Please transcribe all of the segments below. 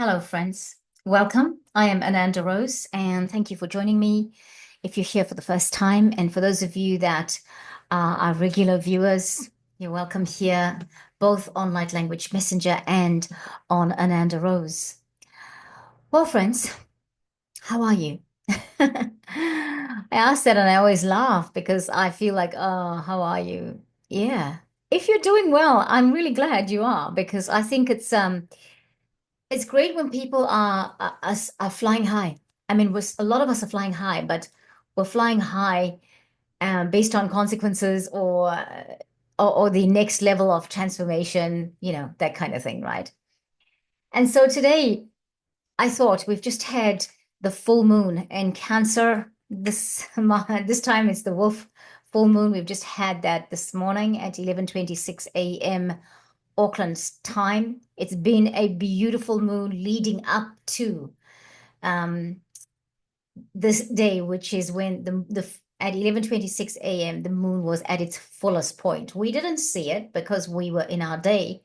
Hello, friends. Welcome. I am Ananda Rose, and thank you for joining me if you're here for the first time. And for those of you that are regular viewers, you're welcome here, both on Light Language Messenger and on Ananda Rose. Well, friends, how are you? I ask that and I always laugh because I feel like, oh, how are you? Yeah. If you're doing well, I'm really glad you are because I think it's great when people are flying high. I mean, a lot of us are flying high, but we're flying high based on consequences or the next level of transformation, that kind of thing, right? And so today, I thought we've just had the full moon in Cancer. This time it's the wolf full moon. We've just had that this morning at 11:26 a.m. Auckland's time. It's been a beautiful moon leading up to um, this day, which is when the at 11:26 a.m. the moon was at its fullest point. We didn't see it because we were in our day,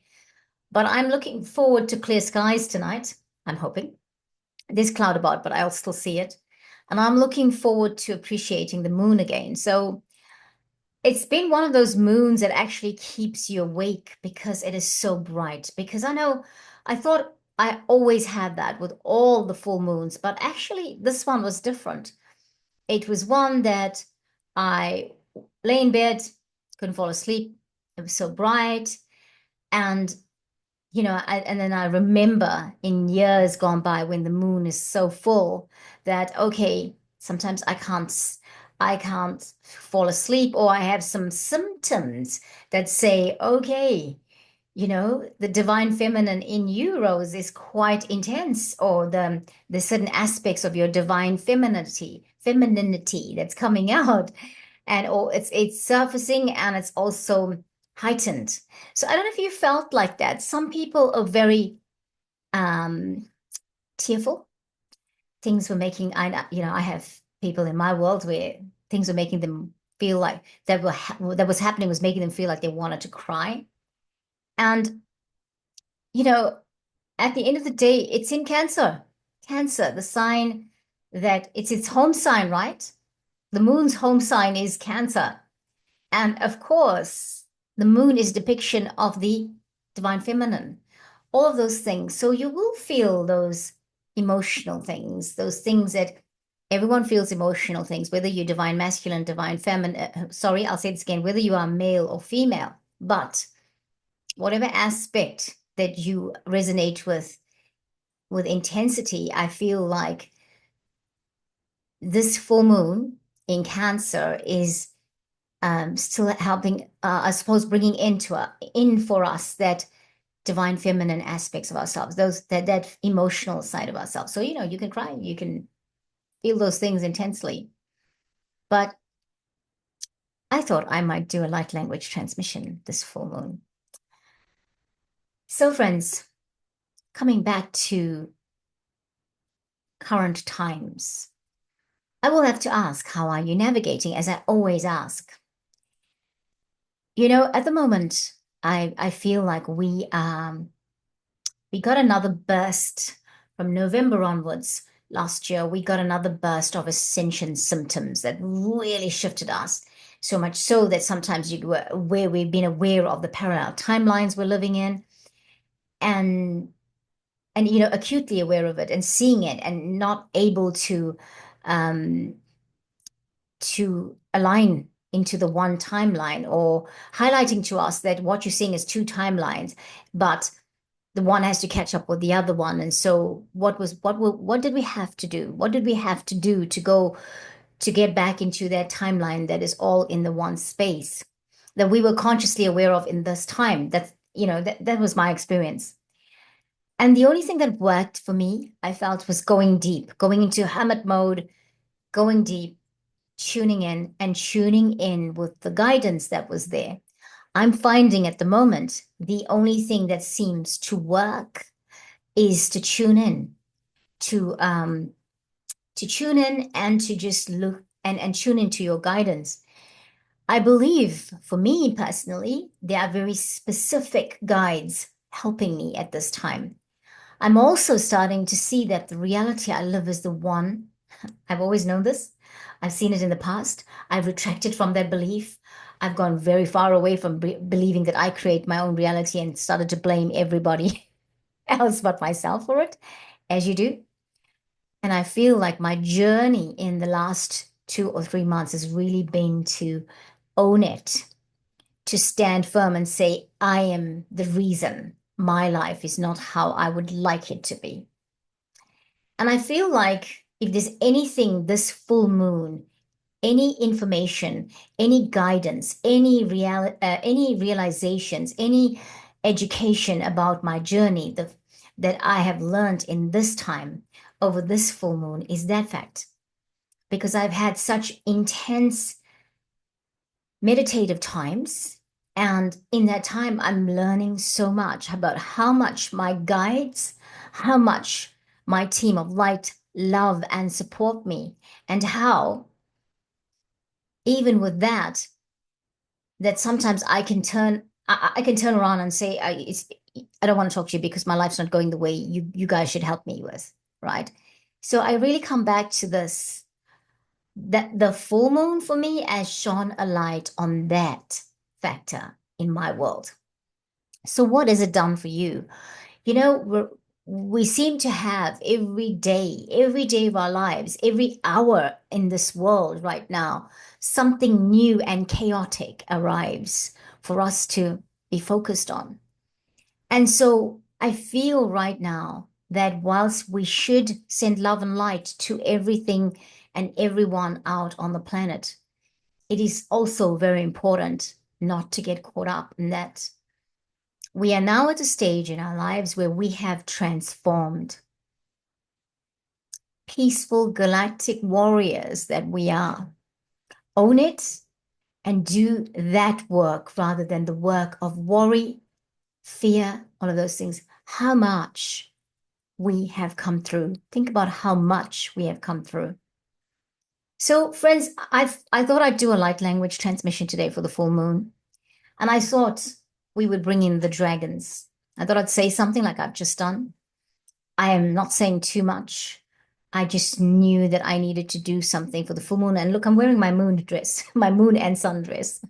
but I'm looking forward to clear skies tonight. I'm hoping. There's cloud about, but I'll still see it. And I'm looking forward to appreciating the moon again. So it's been one of those moons that actually keeps you awake because it is so bright. Because I thought I always had that with all the full moons, but actually this one was different. It was one that I lay in bed, couldn't fall asleep. It was so bright. And, and then I remember in years gone by when the moon is so full that, okay, sometimes I can't fall asleep, or I have some symptoms that say, okay, the divine feminine in you, Rose, is quite intense, or the certain aspects of your divine femininity that's coming out, and or it's surfacing and it's also heightened. So I don't know if you felt like that. Some people are very um tearful. Things were making I have people in my world where things were making them feel like that was happening was making them feel like they wanted to cry. And you know, at the end of the day, it's in Cancer. Cancer, the sign that it's its home sign, right? The moon's home sign is Cancer. And of course, the moon is a depiction of the divine feminine, all of those things. So you will feel those emotional things, those things that everyone feels emotional things, whether you're divine masculine, divine feminine. Sorry, I'll say this again, whether you are male or female. But whatever aspect that you resonate with intensity, I feel like this full moon in Cancer is still helping, I suppose, bringing in for us that divine feminine aspects of ourselves, those that emotional side of ourselves. So you can cry, you can feel those things intensely. But I thought I might do a light language transmission this full moon. So, friends, coming back to current times, I will have to ask, how are you navigating? As I always ask. At the moment, I feel like we got another burst from November onwards. Last year, we got another burst of ascension symptoms that really shifted us. So much so that sometimes where we've been aware of the parallel timelines we're living in, and acutely aware of it and seeing it and not able um to align into the one timeline, or highlighting to us that what you're seeing is two timelines, but the one has to catch up with the other one. And so what did we have to do? What did we have to do to get back into that timeline that is all in the one space that we were consciously aware of in this time? That was my experience. And the only thing that worked for me, I felt, was going deep, going into hermit mode, going deep, tuning in with the guidance that was there. I'm finding at the moment the only thing that seems to work is to tune in, to tune in and to just look and tune into your guidance. I believe for me personally, there are very specific guides helping me at this time. I'm also starting to see that the reality I live is the one. I've always known this. I've seen it in the past. I've retracted from that belief. I've gone very far away from believing that I create my own reality and started to blame everybody else but myself for it, as you do. And I feel like my journey in the last 2 or 3 months has really been to own it, to stand firm and say, I am the reason my life is not how I would like it to be. And I feel like if there's anything this full moon, any information, any guidance, any realizations, any education about my journey that I have learned in this time over this full moon is that fact. Because I've had such intense meditative times. And in that time, I'm learning so much about how much my guides, how much my team of light love and support me, and how, even with that, that sometimes I can turn around and say, I don't want to talk to you because my life's not going the way you guys should help me with, right? So I really come back to this that the full moon for me has shone a light on that factor in my world. So what has it done for you? You know, we seem to have every day of our lives, every hour in this world right now, something new and chaotic arrives for us to be focused on. And so I feel right now that whilst we should send love and light to everything and everyone out on the planet, it is also very important not to get caught up in that. We are now at a stage in our lives where we have transformed, peaceful galactic warriors that we are. Own it and do that work rather than the work of worry, fear, all of those things. How much we have come through. Think about how much we have come through. So, friends, I thought I'd do a light language transmission today for the full moon. And I thought we would bring in the dragons. I thought I'd say something like I've just done. I am not saying too much. I just knew that I needed to do something for the full moon. And look, I'm wearing my moon dress, my moon and sun dress.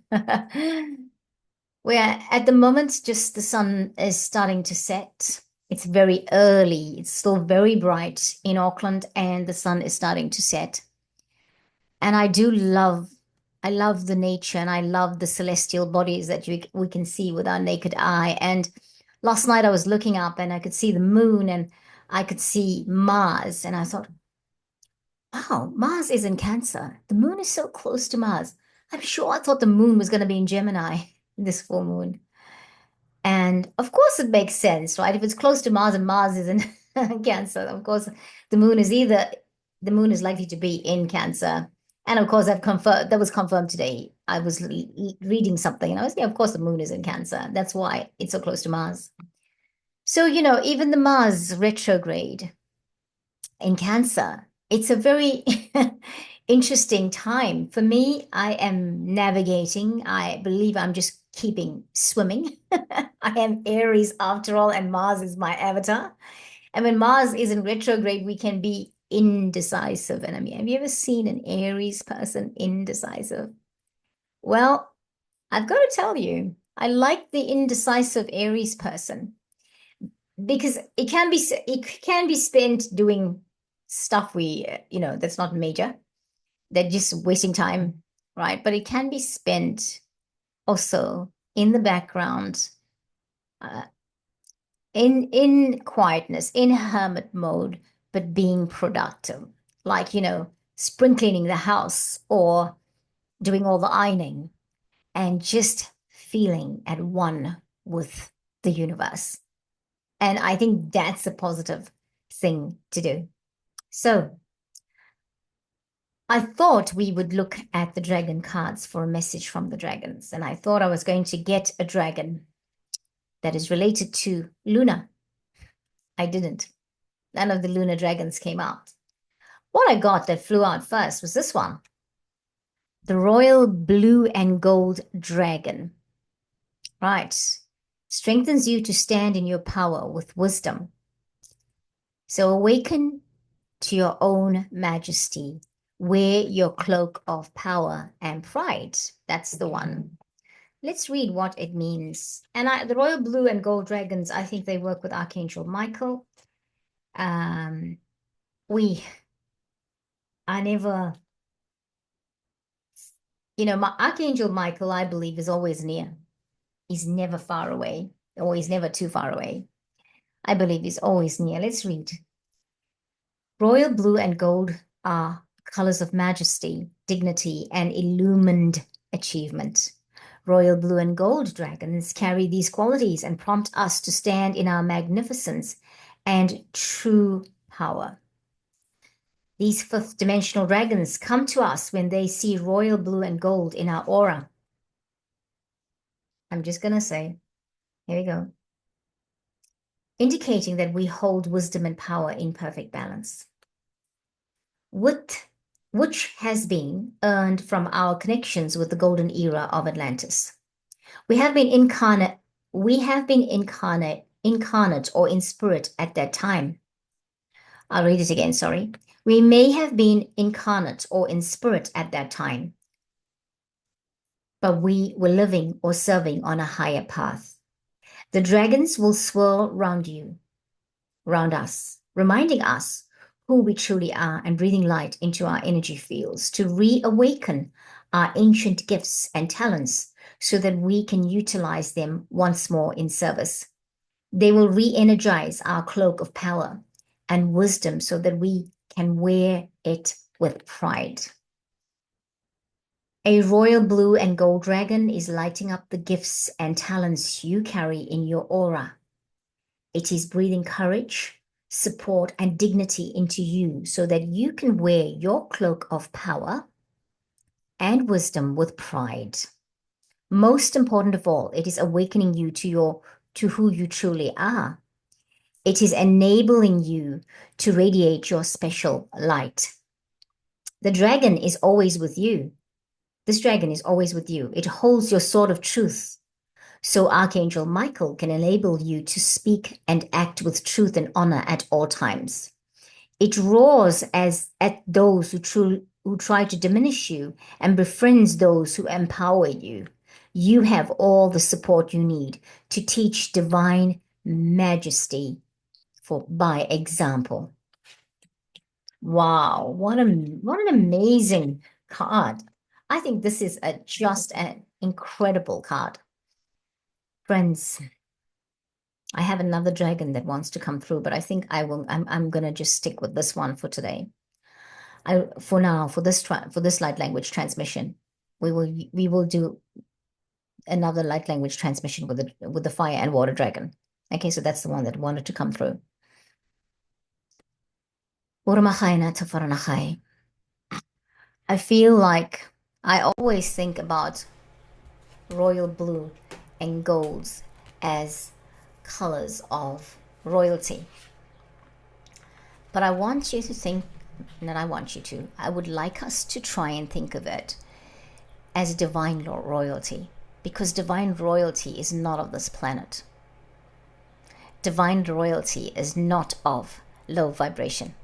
Where at the moment, just the sun is starting to set. It's very early. It's still very bright in Auckland, and the sun is starting to set. And I love the nature and I love the celestial bodies that we can see with our naked eye. And last night I was looking up and I could see the moon and I could see Mars. And I thought, wow, Mars is in Cancer. The moon is so close to Mars. I'm sure I thought the moon was going to be in Gemini, this full moon. And of course, it makes sense, right? If it's close to Mars and Mars is in Cancer, of course, the moon is either the moon is likely to be in Cancer. And of course, that was confirmed today. I was reading something and I was, yeah, of course, the moon is in Cancer. That's why it's so close to Mars. So, even the Mars retrograde in Cancer, it's a very interesting time. For me, I am navigating. I believe I'm just keeping swimming. I am Aries after all, and Mars is my avatar. And when Mars is in retrograde, we can be indecisive. And I mean, have you ever seen an Aries person indecisive? Well, I've got to tell you, I like the indecisive Aries person because it can be spent doing stuff that's not major, that just wasting time, right? But it can be spent also in the background, uh, in quietness, in hermit mode, but being productive, like spring cleaning the house or doing all the ironing and just feeling at one with the universe. And I think that's a positive thing to do. So I thought we would look at the dragon cards for a message from the dragons. And I thought I was going to get a dragon that is related to Luna. I didn't. None of the Luna dragons came out. What I got that flew out first was this one, the Royal Blue and Gold Dragon. Right. Strengthens you to stand in your power with wisdom. So awaken to your own majesty. Wear your cloak of power and pride. That's the one. Let's read what it means. And the royal blue and gold dragons, I think they work with Archangel Michael. I never, my Archangel Michael, I believe, is always near. He's never far away, or he's never too far away. I believe he's always near. Let's read. Royal blue and gold are colors of majesty, dignity, and illumined achievement. Royal blue and gold dragons carry these qualities and prompt us to stand in our magnificence and true power. These fifth dimensional dragons come to us when they see royal blue and gold in our aura. I'm just going to say, here we go. Indicating that we hold wisdom and power in perfect balance, which has been earned from our connections with the golden era of Atlantis. We have been incarnate or in spirit at that time. I'll read it again, sorry. We may have been incarnate or in spirit at that time, but we were living or serving on a higher path. The dragons will swirl round us, reminding us who we truly are and breathing light into our energy fields to reawaken our ancient gifts and talents so that we can utilize them once more in service. They will re-energize our cloak of power and wisdom so that we can wear it with pride. A royal blue and gold dragon is lighting up the gifts and talents you carry in your aura. It is breathing courage, support, and dignity into you so that you can wear your cloak of power and wisdom with pride. Most important of all, it is awakening you to who you truly are. It is enabling you to radiate your special light. The dragon is always with you. This dragon is always with you. It holds your sword of truth. So Archangel Michael can enable you to speak and act with truth and honor at all times. It roars at those who try to diminish you and befriends those who empower you. You have all the support you need to teach divine majesty by example. Wow, what an amazing card. I think this is just an incredible card. Friends, I have another dragon that wants to come through, but I think I'm going to just stick with this one for today. For now, for this light language transmission, we will do another light language transmission with the fire and water dragon. Okay, so that's the one that wanted to come through. I feel like I always think about royal blue and golds as colors of royalty. But I want you to think, not I want you to, I would like us to try and think of it as divine royalty, because divine royalty is not of this planet. Divine royalty is not of low vibration.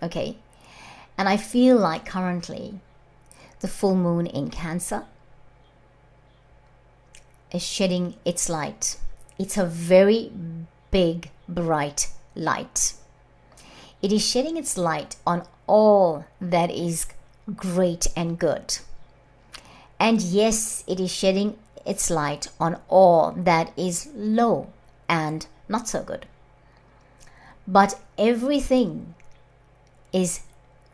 Okay? And I feel like currently the full moon in Cancer is shedding its light. It's a very big, bright light. It is shedding its light on all that is great and good. And yes, it is shedding its light on all that is low and not so good. But everything is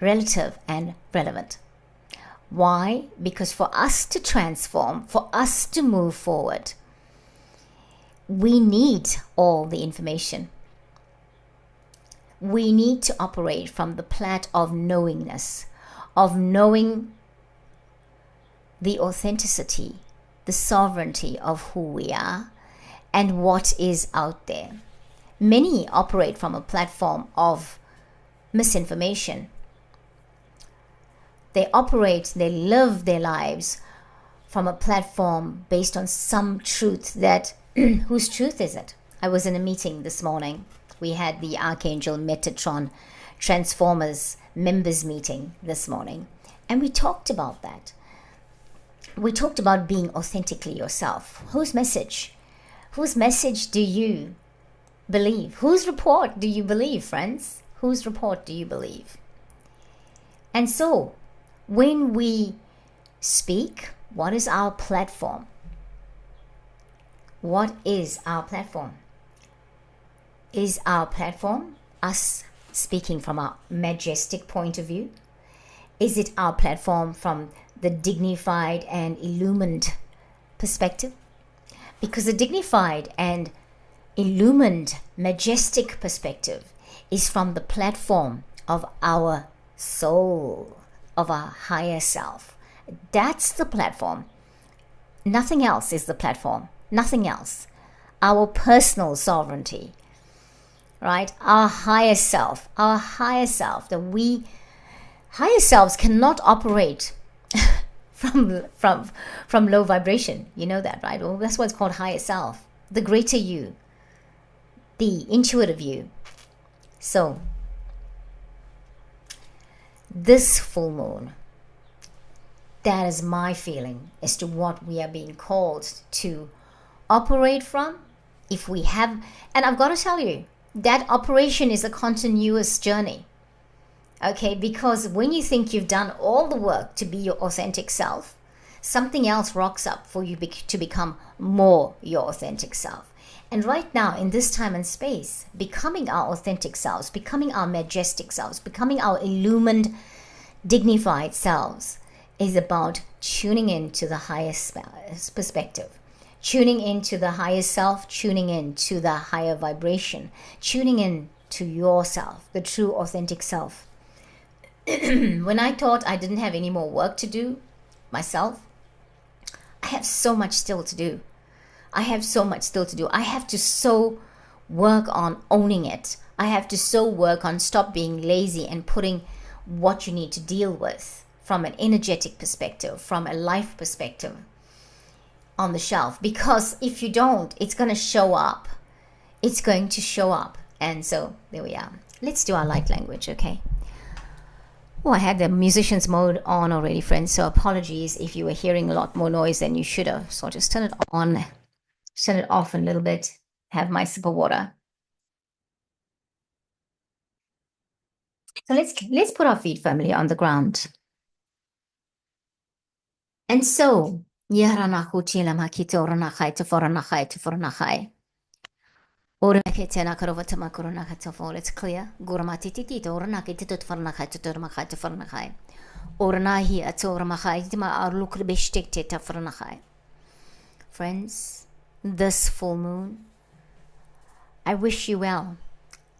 relative and relevant. Why? Because for us to transform, for us to move forward, we need all the information. We need to operate from the plat of knowingness, of knowing the authenticity, the sovereignty of who we are and what is out there. Many operate from a platform of misinformation. They live their lives from a platform based on some truth that, whose truth is it? I was in a meeting this morning We had the Archangel Metatron Transformers members meeting this morning, and we talked about that. We talked about being authentically yourself. Whose message? Whose message do you believe? Whose report do you believe, friends? Whose report do you believe? And so, when we speak, what is our platform? What is our platform? Is our platform us speaking from our majestic point of view? Is it our platform from the dignified and illumined perspective? Because the dignified and illumined, majestic perspective is from the platform of our soul, of our higher self. That's the platform. Nothing else is the platform. Nothing else. Our personal sovereignty, right? Our higher self, higher selves cannot operate from low vibration. You know that, right? Well, that's what's called higher self, the greater you, the intuitive you. So this full moon, that is my feeling as to what we are being called to operate from. If we have, and I've got to tell you, that operation is a continuous journey. Okay, because when you think you've done all the work to be your authentic self, something else rocks up for you to become more your authentic self. And right now, in this time and space, becoming our authentic selves, becoming our majestic selves, becoming our illumined, dignified selves is about tuning into the highest perspective, tuning into the highest self, tuning into the higher vibration, tuning in to yourself, the true authentic self. When I thought I didn't have any more work to do myself, I have so much still to do. I have to so work on owning it. I have to so work on stop being lazy and putting what you need to deal with from an energetic perspective, from a life perspective on the shelf. Because if you don't, it's going to show up. It's going to show up. And so there we are. Let's do our light language, okay? Oh, I had the musician's mode on already, friends, so apologies if you were hearing a lot more noise than you should have. So I'll just turn it on, turn it off a little bit, have my sip of water. So let's put our feet firmly on the ground. And so, it's clear. Friends, this full moon, I wish you well.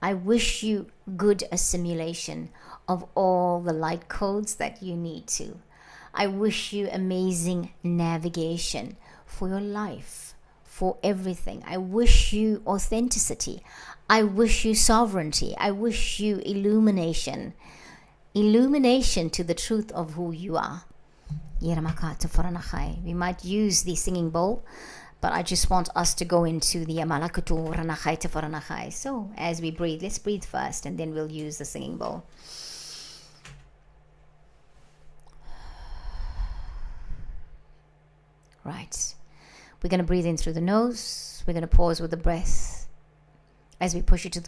I wish you good assimilation of all the light codes that you need to. I wish you amazing navigation for your life, for everything. I wish you authenticity. I wish you sovereignty. I wish you illumination. Illumination to the truth of who you are. We might use the singing bowl, but I just want us to go into the Amalakatu Ranachai Tafaranachai. So as we breathe, let's breathe first and then we'll use the singing bowl. Right. We're going to breathe in through the nose. We're going to pause with the breath. As we push it to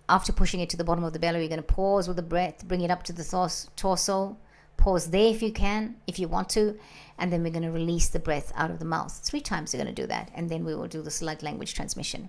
after pushing it to the bottom of the belly, we're going to pause with the breath, bring it up to the torso. Pause there if you can, if you want to, and then we're going to release the breath out of the mouth. 3 times we're going to do that, and then we will do this light language transmission.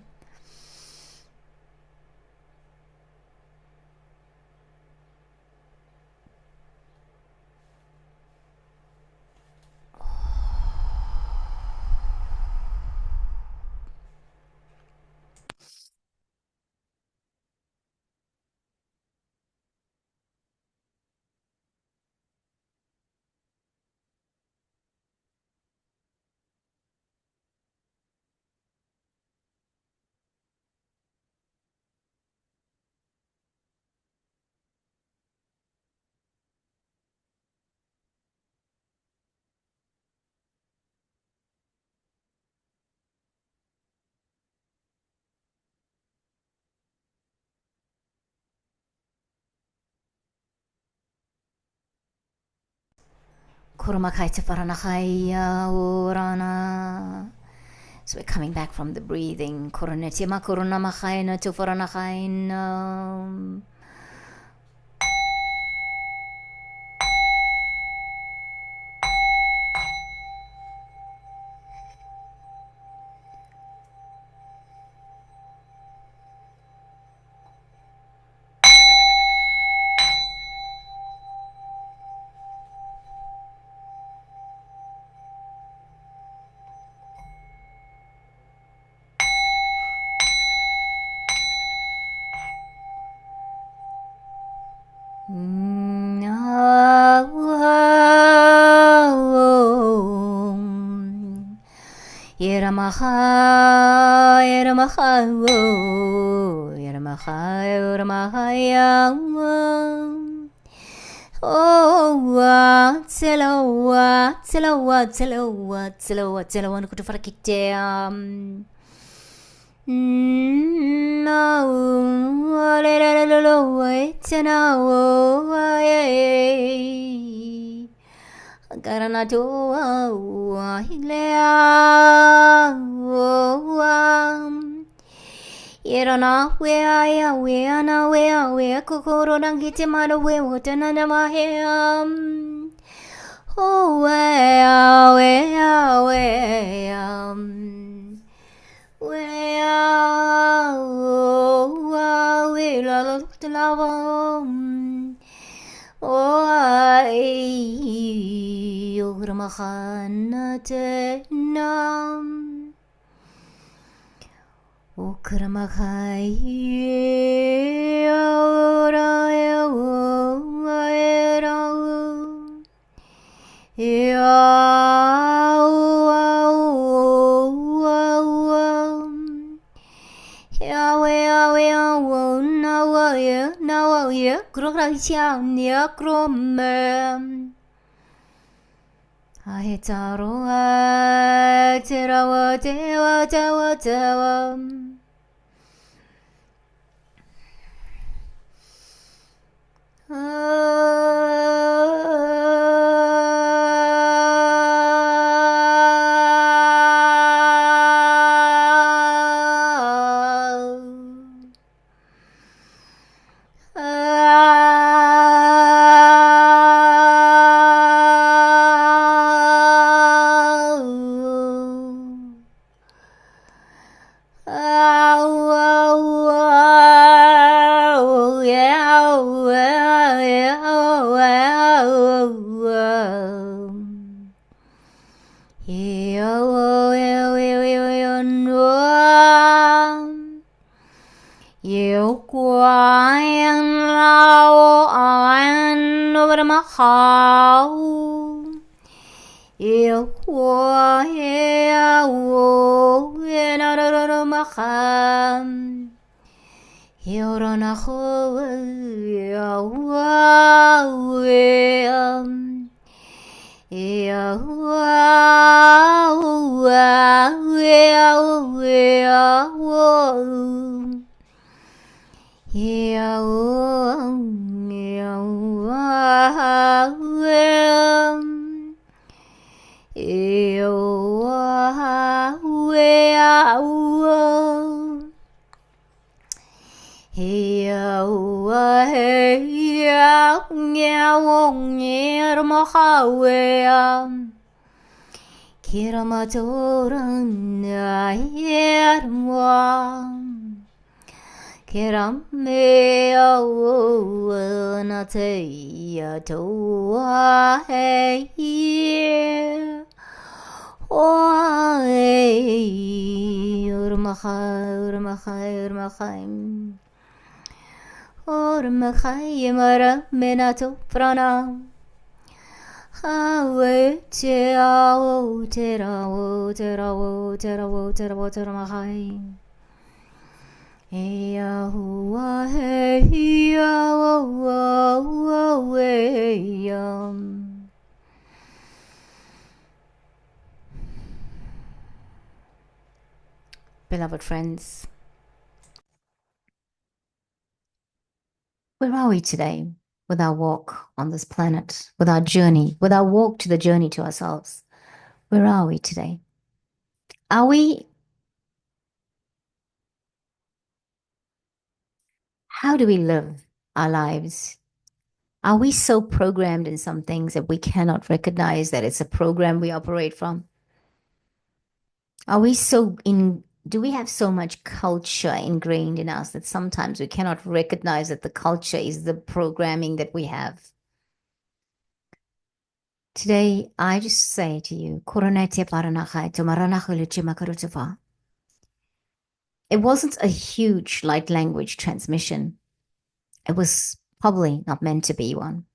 So we're coming back from the breathing. Yeramaha, Yeramaha, Yeramaha, Yeramaha, oh, Tselowa, Kutufarakite, Garanatoa Hilea Yerana wea kokoro nangite mara we watanana maham Oh we love Okramachanam Okramachai Beloved friends, where are we today? with our walk on this planet, with our journey, with our walk to the journey to ourselves. Where are we today? Are we, how do we live our lives? Are we so programmed in some things that we cannot recognize that it's a program we operate from? Are we so in, do we have so much culture ingrained in us that sometimes we cannot recognize that the culture is the programming that we have? Today, I just say to you, it wasn't a huge light language transmission. It was probably not meant to be one.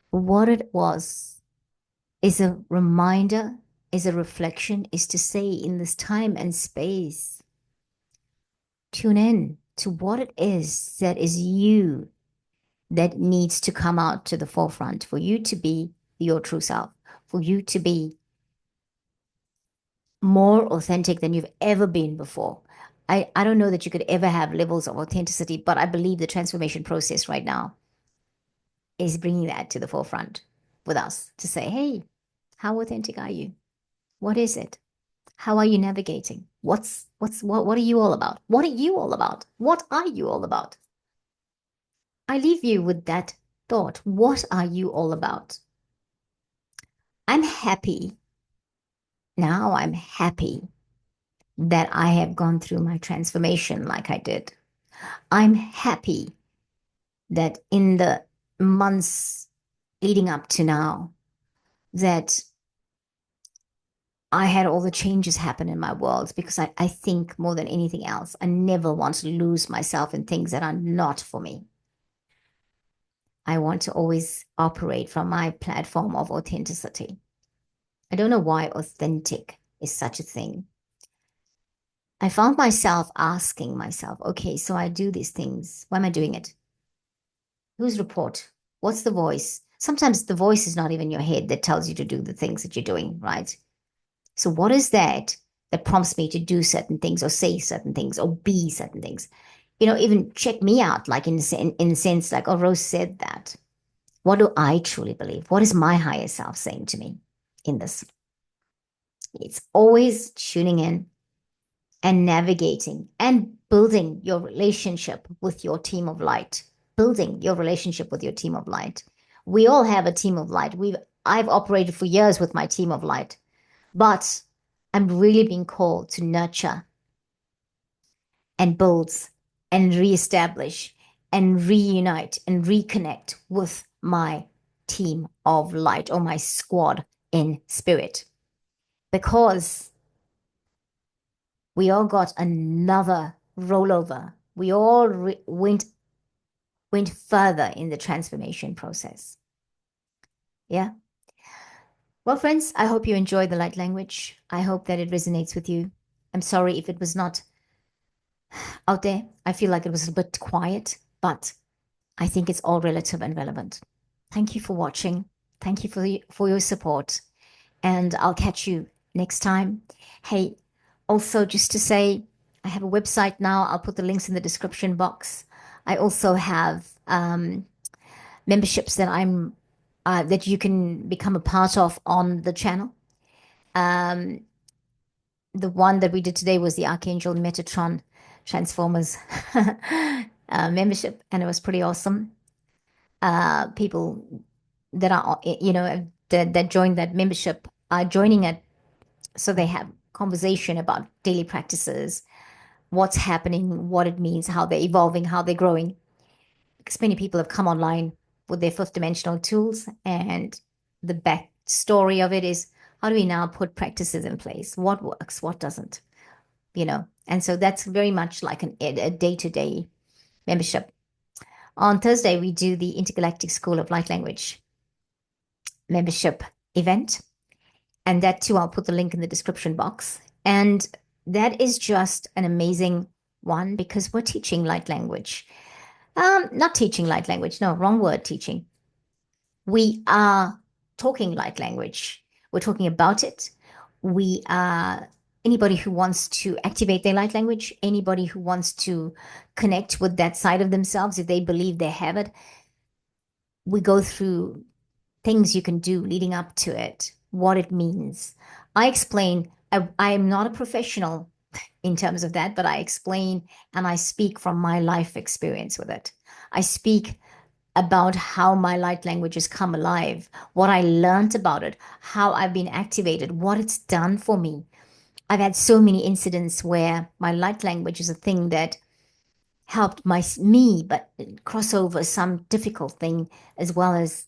What it was is a reminder, is a reflection, is to say in this time and space, tune in to what it is that is you that needs to come out to the forefront for you to be your true self, for you to be more authentic than you've ever been before. I don't know that you could ever have levels of authenticity, but I believe the transformation process right now is bringing that to the forefront with us to say, hey, how authentic are you? What is it? How are you navigating? What are you all about? What are you all about? What are you all about? I leave you with that thought. What are you all about? I'm happy. Now I'm happy that I have gone through my transformation like I did. I'm happy that in the months leading up to now, that I had all the changes happen in my world because I think more than anything else, I never want to lose myself in things that are not for me. I want to always operate from my platform of authenticity. I don't know why authentic is such a thing. I found myself asking myself, okay, so I do these things. Why am I doing it? Whose report? What's the voice? Sometimes the voice is not even your head that tells you to do the things that you're doing, right? So what is that that prompts me to do certain things or say certain things or be certain things? Even check me out, like in the sense, like, oh, Rose said that. What do I truly believe? What is my higher self saying to me in this? It's always tuning in and navigating and building your relationship with your team of light. Building your relationship with your team of light. We all have a team of light. I've operated for years with my team of light, but I'm really being called to nurture and build and reestablish and reunite and reconnect with my team of light or my squad in spirit, because we all got another rollover. We all went further in the transformation process. Yeah. Well, friends, I hope you enjoyed the light language. I hope that it resonates with you. I'm sorry if it was not out there. I feel like it was a bit quiet, but I think it's all relative and relevant. Thank you for watching. Thank you for your support. And I'll catch you next time. Hey, also just to say, I have a website now. I'll put the links in the description box. I also have memberships that you can become a part of on the channel. Um, the one that we did today was the Archangel Metatron Transformers membership, and it was pretty awesome. People that are, that joined that membership are joining it so they have conversation about daily practices, what's happening, what it means, how they're evolving, how they're growing. Because many people have come online with their fifth dimensional tools, and the backstory of it is how do we now put practices in place? What works, what doesn't, And so that's very much like a day-to-day membership. On Thursday, we do the Intergalactic School of Light Language membership event. And that too, I'll put the link in the description box. And that is just an amazing one because we're teaching light language. Not teaching light language, no, wrong word, teaching. We are talking light language. We're talking about it. We are anybody who wants to activate their light language, anybody who wants to connect with that side of themselves, if they believe they have it, we go through things you can do leading up to it, what it means. I explain, I am not a professional in terms of that, but I explain and I speak from my life experience with it. I speak about how my light language has come alive, what I learned about it, how I've been activated, what it's done for me. I've had so many incidents where my light language is a thing that helped me, but cross over some difficult thing, as well as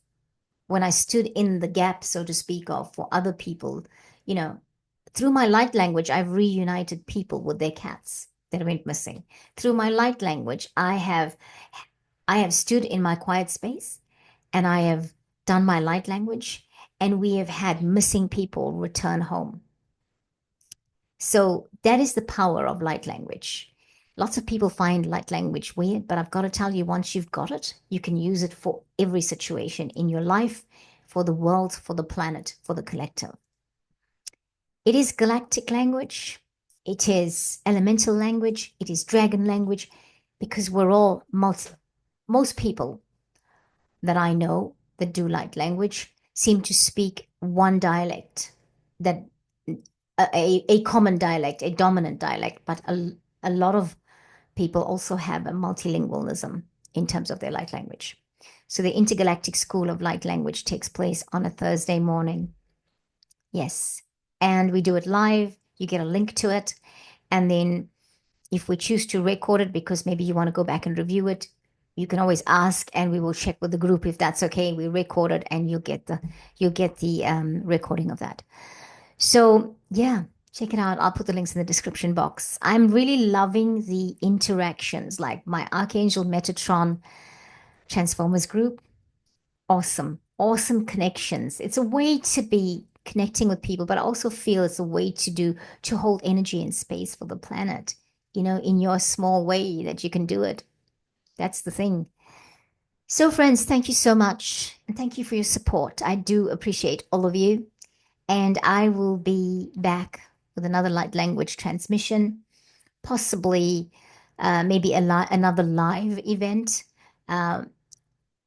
when I stood in the gap, so to speak, of for other people, you know, through my light language, I've reunited people with their cats that went missing. Through my light language, I have stood in my quiet space and I have done my light language, and we have had missing people return home. So that is the power of light language. Lots of people find light language weird, but I've got to tell you, once you've got it, you can use it for every situation in your life, for the world, for the planet, for the collective. It is galactic language. It is elemental language. It is dragon language, because we're all most people that I know that do light language seem to speak one dialect, that a common dialect, a dominant dialect, but a lot of people also have a multilingualism in terms of their light language. So the Intergalactic School of Light Language takes place on a Thursday morning. Yes. And we do it live. You get a link to it. And then if we choose to record it, because maybe you want to go back and review it, you can always ask, and we will check with the group if that's okay. We record it, and you'll get the recording of that. So yeah, check it out. I'll put the links in the description box. I'm really loving the interactions, like my Archangel Metatron Transformers group. Awesome, awesome connections. It's a way to be connecting with people, but I also feel it's a way to hold energy and space for the planet, in your small way that you can do it. That's the thing. So, friends, thank you so much. And thank you for your support. I do appreciate all of you. And I will be back with another light language transmission, possibly maybe another live event. Um,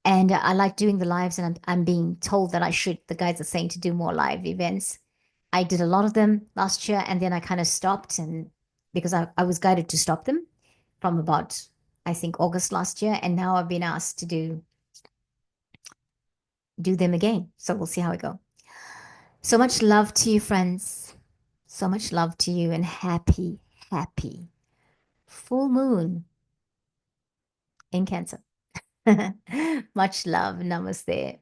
and I like doing the lives, and I'm being told that I should. The guys are saying to do more live events. I did a lot of them last year, and then I kind of stopped, and because I was guided to stop them from about, I think, August last year, and now I've been asked to do them again. So we'll see how it go. So much love to you, friends. So much love to you, and happy, happy full moon in Cancer. Much love. Namaste.